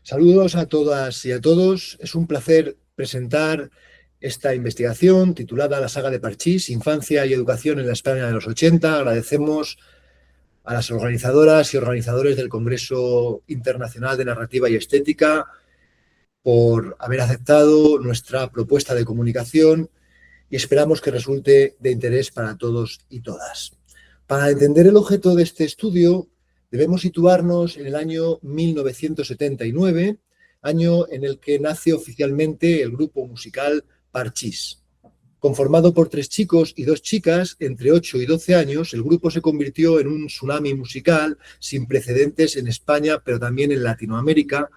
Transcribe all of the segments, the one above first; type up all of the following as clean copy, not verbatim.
Saludos a todas y a todos. Es un placer presentar esta investigación titulada La saga de Parchís, Infancia y Educación en la España de los 80. Agradecemos a las organizadoras y organizadores del Congreso Internacional de Narrativa y Estética por haber aceptado nuestra propuesta de comunicación y esperamos que resulte de interés para todos y todas. Para entender el objeto de este estudio, debemos situarnos en el año 1979, año en el que nace oficialmente el grupo musical Parchís. Conformado por 3 chicos y 2 chicas, entre 8 y 12 años, el grupo se convirtió en un tsunami musical sin precedentes en España, pero también en Latinoamérica,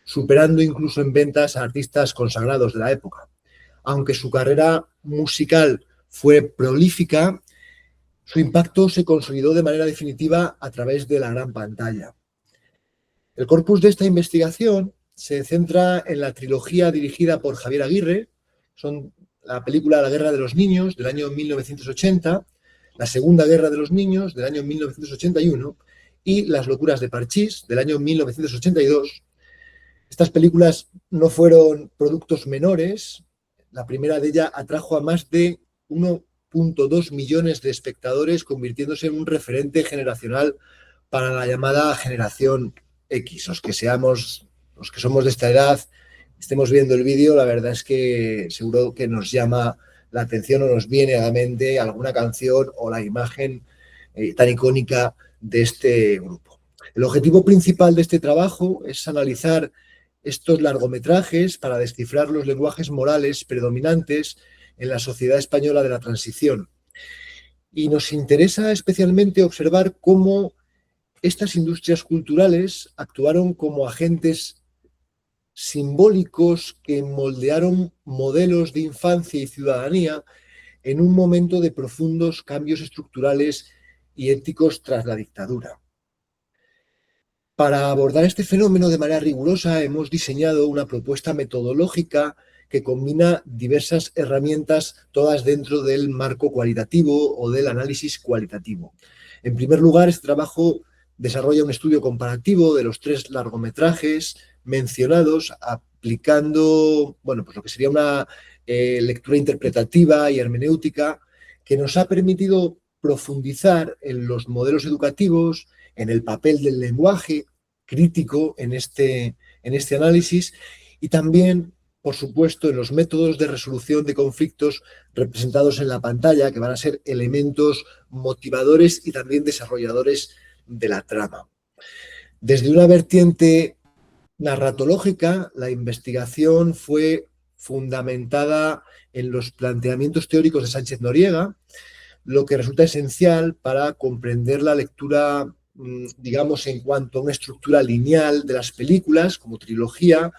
superando incluso en ventas a artistas consagrados de la época. Aunque su carrera musical fue prolífica, su impacto se consolidó de manera definitiva a través de la gran pantalla. El corpus de esta investigación se centra en la trilogía dirigida por Javier Aguirre, son la película La Guerra de los Niños del año 1980, La Segunda Guerra de los Niños del año 1981 y Las Locuras de Parchís del año 1982. Estas películas no fueron productos menores. La primera de ellas atrajo a más de 1,2 millones de espectadores, convirtiéndose en un referente generacional para la llamada generación X. Los que somos de esta edad, estemos viendo el vídeo, la verdad es que seguro que nos llama la atención o nos viene a la mente alguna canción o la imagen tan icónica de este grupo. El objetivo principal de este trabajo es analizar estos largometrajes para descifrar los lenguajes morales predominantes en la sociedad española de la transición. Y nos interesa especialmente observar cómo estas industrias culturales actuaron como agentes simbólicos que moldearon modelos de infancia y ciudadanía en un momento de profundos cambios estructurales y éticos tras la dictadura. Para abordar este fenómeno de manera rigurosa, hemos diseñado una propuesta metodológica que combina diversas herramientas, todas dentro del marco cualitativo o del análisis cualitativo. En primer lugar, este trabajo desarrolla un estudio comparativo de los 3 largometrajes mencionados, aplicando, pues lo que sería una lectura interpretativa y hermenéutica que nos ha permitido profundizar en los modelos educativos, en el papel del lenguaje crítico en este análisis y también, por supuesto, en los métodos de resolución de conflictos representados en la pantalla, que van a ser elementos motivadores y también desarrolladores de la trama. Desde una vertiente narratológica, la investigación fue fundamentada en los planteamientos teóricos de Sánchez Noriega, lo que resulta esencial para comprender la lectura, digamos, en cuanto a una estructura lineal de las películas, como trilogía,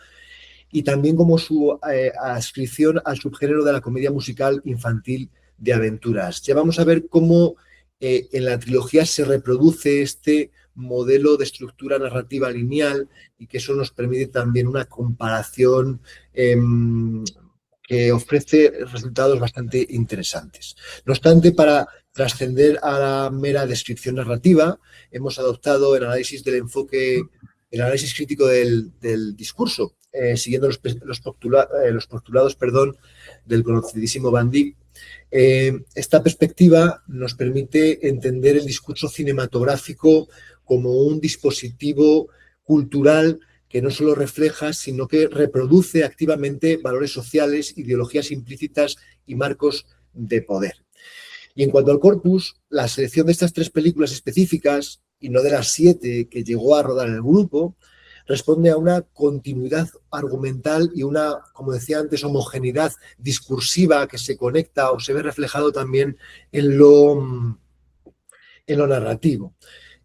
y también como su adscripción al subgénero de la comedia musical infantil de aventuras. Ya vamos a ver cómo en la trilogía se reproduce este modelo de estructura narrativa lineal y que eso nos permite también una comparación que ofrece resultados bastante interesantes. No obstante, para trascender a la mera descripción narrativa, hemos adoptado el análisis del enfoque, el análisis crítico del discurso, siguiendo los postulados del conocidísimo Van Dyck. Esta perspectiva nos permite entender el discurso cinematográfico como un dispositivo cultural que no solo refleja, sino que reproduce activamente valores sociales, ideologías implícitas y marcos de poder. Y en cuanto al corpus, la selección de estas 3 películas específicas, y no de las 7 que llegó a rodar el grupo, responde a una continuidad argumental y una, como decía antes, homogeneidad discursiva que se conecta o se ve reflejado también en lo narrativo.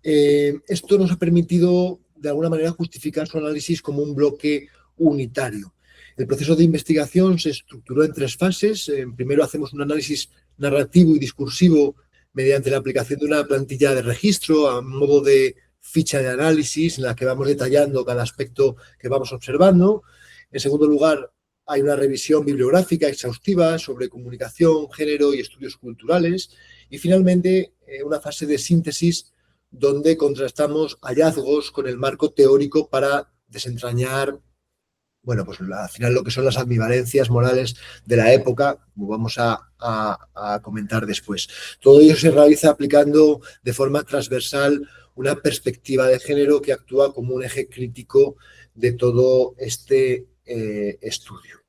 Esto nos ha permitido, de alguna manera, justificar su análisis como un bloque unitario. El proceso de investigación se estructuró en 3 fases. Primero hacemos un análisis narrativo y discursivo mediante la aplicación de una plantilla de registro a modo de ficha de análisis en la que vamos detallando cada aspecto que vamos observando. En segundo lugar, hay una revisión bibliográfica exhaustiva sobre comunicación, género y estudios culturales. Y finalmente, una fase de síntesis donde contrastamos hallazgos con el marco teórico para desentrañar, bueno, pues al final lo que son las ambivalencias morales de la época, como vamos a comentar después. Todo ello se realiza aplicando de forma transversal una perspectiva de género que actúa como un eje crítico de todo este estudio.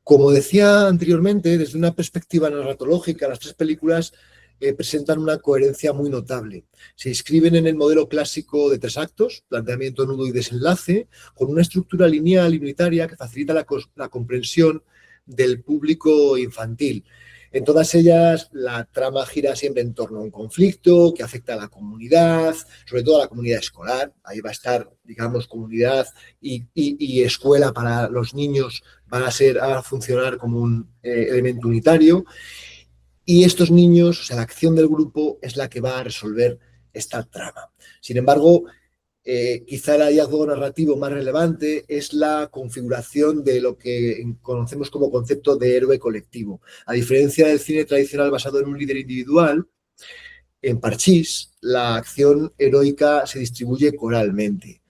Como decía anteriormente, desde una perspectiva narratológica, las tres películas presentan una coherencia muy notable. Se inscriben en el modelo clásico de 3 actos, planteamiento, nudo y desenlace, con una estructura lineal y unitaria que facilita la comprensión del público infantil. En todas ellas, la trama gira siempre en torno a un conflicto que afecta a la comunidad, sobre todo a la comunidad escolar. Ahí va a estar, digamos, comunidad y escuela para los niños van a funcionar como un elemento unitario. Y estos niños, o sea, la acción del grupo es la que va a resolver esta trama. Sin embargo, quizá el hallazgo narrativo más relevante es la configuración de lo que conocemos como concepto de héroe colectivo. A diferencia del cine tradicional basado en un líder individual, en Parchís la acción heroica se distribuye coralmente.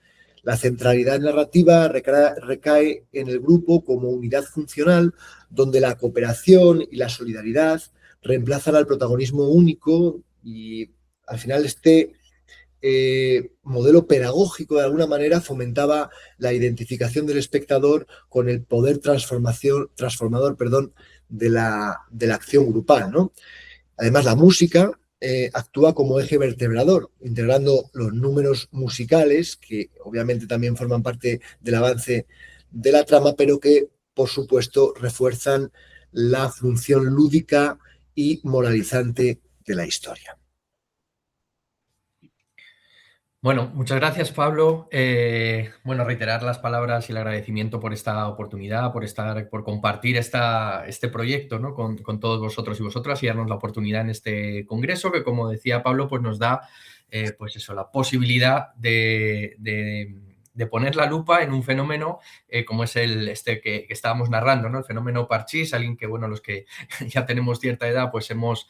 La centralidad narrativa recae en el grupo como unidad funcional, donde la cooperación y la solidaridad reemplazan al protagonismo único y al final este modelo pedagógico de alguna manera fomentaba la identificación del espectador con el poder transformador de la acción grupal, ¿no? Además, la música actúa como eje vertebrador, integrando los números musicales, que obviamente también forman parte del avance de la trama, pero que, por supuesto, refuerzan la función lúdica y moralizante de la historia. Bueno, muchas gracias, Pablo. Bueno, reiterar las palabras y el agradecimiento por esta oportunidad, por compartir este proyecto, ¿no? con todos vosotros y vosotras y darnos la oportunidad en este congreso que, como decía Pablo, pues nos da pues eso, la posibilidad de poner la lupa en un fenómeno como es que estábamos narrando, ¿no? El fenómeno Parchís, alguien que, bueno, los que ya tenemos cierta edad, pues hemos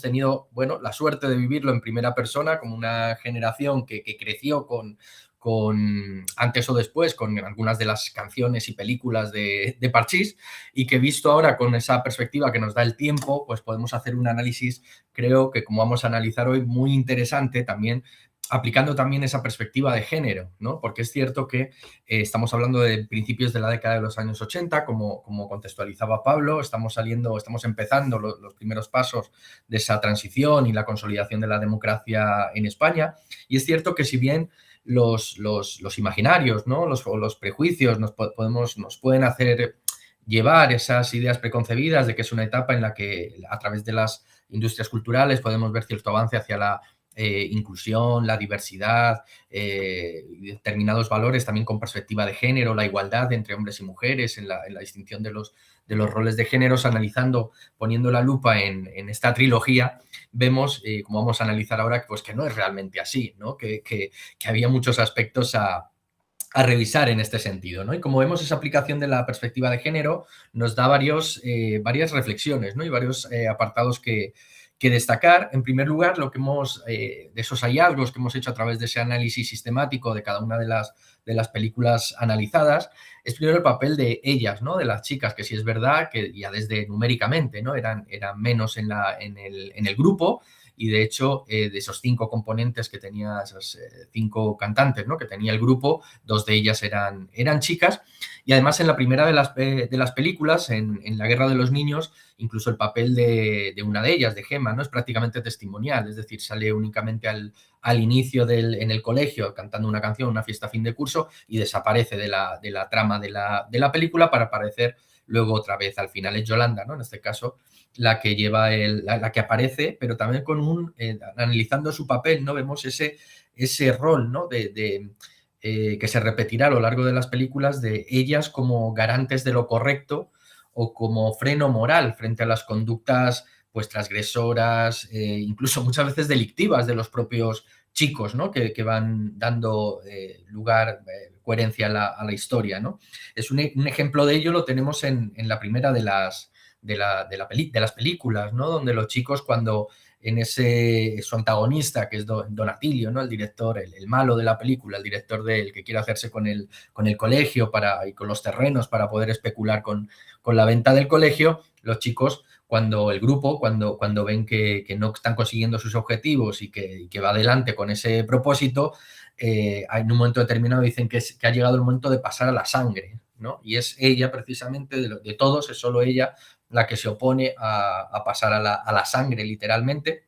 tenido, bueno, la suerte de vivirlo en primera persona, como una generación que creció con antes o después con algunas de las canciones y películas de Parchís, y que visto ahora con esa perspectiva que nos da el tiempo, pues podemos hacer un análisis, creo que como vamos a analizar hoy, muy interesante también, aplicando también esa perspectiva de género, ¿no? Porque es cierto que estamos hablando de principios de la década de los años 80, como contextualizaba Pablo, estamos empezando los primeros pasos de esa transición y la consolidación de la democracia en España, y es cierto que si bien los imaginarios, ¿no? los prejuicios nos pueden hacer llevar esas ideas preconcebidas de que es una etapa en la que a través de las industrias culturales podemos ver cierto avance hacia la inclusión, la diversidad, determinados valores también con perspectiva de género, la igualdad entre hombres y mujeres, en la distinción de los roles de géneros, poniendo la lupa en esta trilogía, vemos, como vamos a analizar ahora, pues que no es realmente así, ¿no? Que había muchos aspectos a revisar en este sentido, ¿no? Y como vemos, esa aplicación de la perspectiva de género nos da varias reflexiones, ¿no? Y varios apartados que destacar. En primer lugar, lo que de esos hallazgos que hemos hecho a través de ese análisis sistemático de cada una de las películas analizadas, es primero el papel de ellas, ¿no? De las chicas, que sí es verdad que ya desde numéricamente, ¿no? Eran menos en el grupo, y de hecho, de esos 5 componentes que tenía, esas 5 cantantes, ¿no? Que tenía el grupo, 2 de ellas eran chicas, y además en la primera de las películas, en La guerra de los niños, incluso el papel de una de ellas, de Gemma, ¿no? Es prácticamente testimonial, es decir, sale únicamente al inicio en el colegio cantando una canción, una fiesta a fin de curso, y desaparece de la trama de la película para aparecer luego otra vez. Al final es Yolanda, ¿no? En este caso, la que lleva la que aparece, pero también analizando su papel, ¿no? Vemos ese rol, ¿no? Que se repetirá a lo largo de las películas, de ellas como garantes de lo correcto o como freno moral frente a las conductas pues transgresoras, incluso muchas veces delictivas de los propios chicos, ¿no? Que van dando coherencia a la historia, ¿no? Es un ejemplo de ello lo tenemos en la primera de las películas, ¿no? Donde los chicos, cuando su antagonista, que es Don Atilio, ¿no? El director, el malo de la película, el director del que quiere hacerse con el colegio y con los terrenos para poder especular con la venta del colegio. Los chicos, cuando ven que no están consiguiendo sus objetivos y que va adelante con ese propósito, en un momento determinado dicen que ha llegado el momento de pasar a la sangre, ¿no? Y es ella, precisamente, de todos, es solo ella la que se opone a pasar a la sangre, literalmente,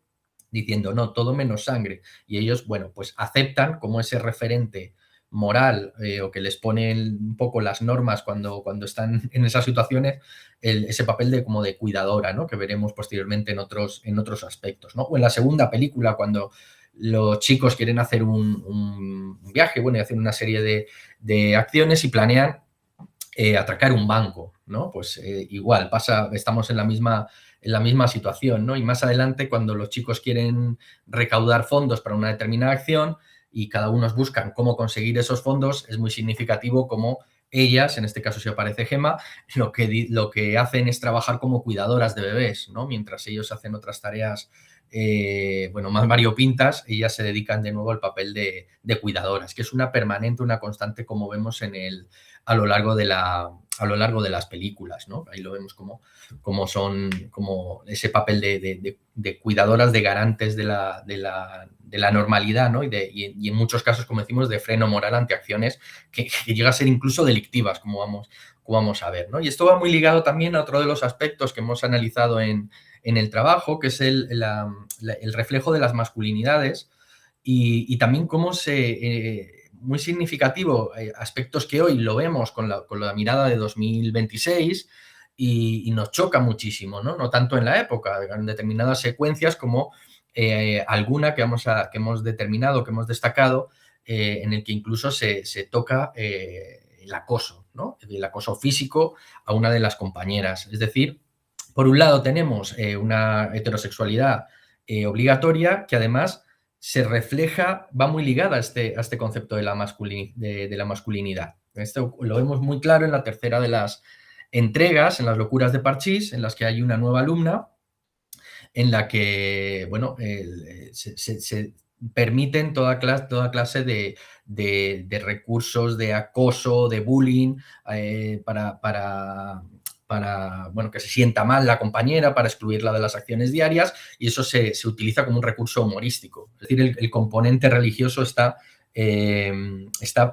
diciendo, no, todo menos sangre. Y ellos, bueno, pues aceptan como ese referente moral o que les pone un poco las normas cuando están en esas situaciones, ese papel de cuidadora, ¿no? Que veremos posteriormente en otros aspectos, ¿no? O en la segunda película, cuando los chicos quieren hacer un viaje, bueno, y hacen una serie de acciones y planean atracar un banco, ¿no? Pues igual, estamos en la misma situación, ¿no? Y más adelante, cuando los chicos quieren recaudar fondos para una determinada acción y cada uno buscan cómo conseguir esos fondos, es muy significativo como ellas, en este caso si aparece Gemma, lo que hacen es trabajar como cuidadoras de bebés, ¿no? Mientras ellos hacen otras tareas más variopintas, ellas se dedican de nuevo al papel de cuidadoras, que es una permanente, una constante, como vemos a lo largo de las películas, ¿no? Ahí lo vemos como son como ese papel de cuidadoras, de garantes de la normalidad, ¿no? Y en muchos casos, como decimos, de freno moral ante acciones que llega a ser incluso delictivas, como vamos a ver, ¿no? Y esto va muy ligado también a otro de los aspectos que hemos analizado en el trabajo, que es el reflejo de las masculinidades y también cómo muy significativo, aspectos que hoy lo vemos con la mirada de 2026 y nos choca muchísimo, ¿no? No tanto en la época, en determinadas secuencias como alguna que hemos determinado, que hemos destacado, en el que incluso se toca el acoso, ¿no? El acoso físico a una de las compañeras. Es decir, por un lado tenemos una heterosexualidad obligatoria que además se refleja, va muy ligada a este concepto de la masculinidad. Esto lo vemos muy claro en la tercera de las entregas, en Las locuras de Parchís, en las que hay una nueva alumna en la que, bueno, se permiten toda clase de recursos de acoso, de bullying, bueno, que se sienta mal la compañera, para excluirla de las acciones diarias, y eso se utiliza como un recurso humorístico. Es decir, el componente religioso está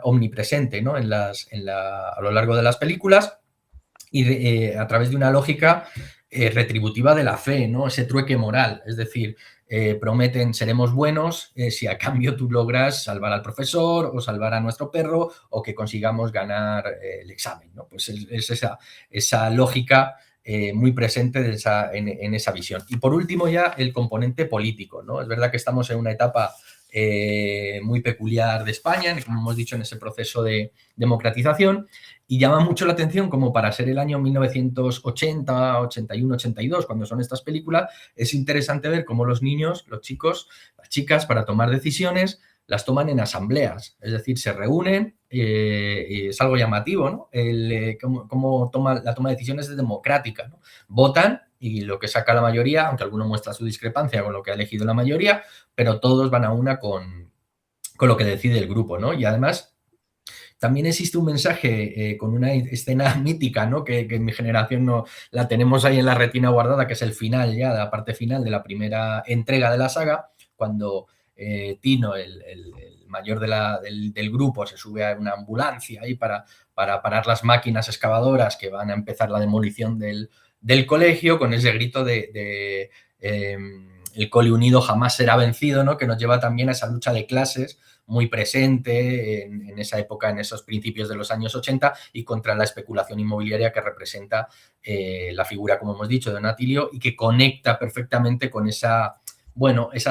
omnipresente, ¿no? A lo largo de las películas y a través de una lógica retributiva de la fe, ¿no? Ese trueque moral, es decir, prometen seremos buenos si a cambio tú logras salvar al profesor o salvar a nuestro perro o que consigamos ganar el examen, ¿no? Pues es esa lógica muy presente en esa visión. Y por último ya el componente político, ¿no? Es verdad que estamos en una etapa muy peculiar de España, como hemos dicho, en ese proceso de democratización, y llama mucho la atención como para ser el año 1980, 81, 82, cuando son estas películas, es interesante ver cómo los niños, los chicos, las chicas, para tomar decisiones, las toman en asambleas, es decir, se reúnen, y es algo llamativo, ¿no? Cómo la toma de decisiones es democrática, ¿no? Votan y lo que saca la mayoría, aunque alguno muestra su discrepancia con lo que ha elegido la mayoría, pero todos van a una con lo que decide el grupo, ¿no? Y además también existe un mensaje con una escena mítica, ¿no? Que en mi generación no la tenemos ahí en la retina guardada, que es el final ya, la parte final de la primera entrega de la saga, cuando Tino, el mayor del grupo, se sube a una ambulancia ahí para parar las máquinas excavadoras que van a empezar la demolición del colegio, con ese grito de el cole unido jamás será vencido, ¿no? Que nos lleva también a esa lucha de clases muy presente en esa época, en esos principios de los años 80, y contra la especulación inmobiliaria que representa la figura, como hemos dicho, de Don Atilio, y que conecta perfectamente con esa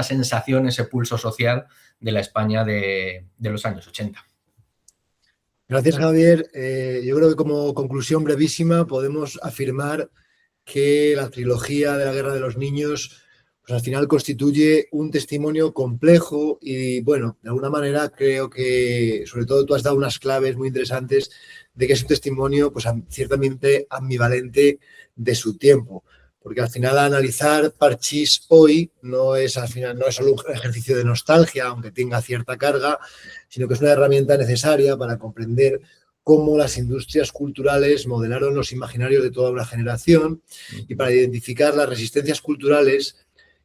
sensación, ese pulso social de la España de los años 80. Gracias, Javier. Yo creo que como conclusión brevísima podemos afirmar que la trilogía de la Guerra de los Niños, pues al final constituye un testimonio complejo y, bueno, de alguna manera creo que, sobre todo, tú has dado unas claves muy interesantes de que es un testimonio, pues ciertamente ambivalente de su tiempo. porque al final analizar Parchís hoy no es solo un ejercicio de nostalgia, aunque tenga cierta carga, sino que es una herramienta necesaria para comprender cómo las industrias culturales modelaron los imaginarios de toda una generación y para identificar las resistencias culturales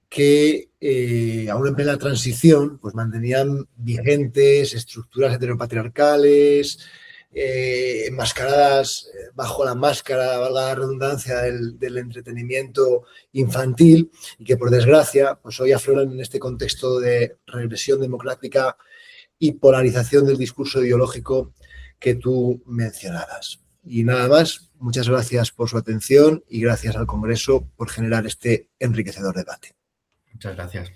que, aún en plena transición, pues mantenían vigentes estructuras heteropatriarcales, enmascaradas bajo la máscara, valga la redundancia, del entretenimiento infantil y que, por desgracia, pues hoy afloran en este contexto de regresión democrática y polarización del discurso ideológico que tú mencionabas. Y nada más, muchas gracias por su atención y gracias al Congreso por generar este enriquecedor debate. Muchas gracias.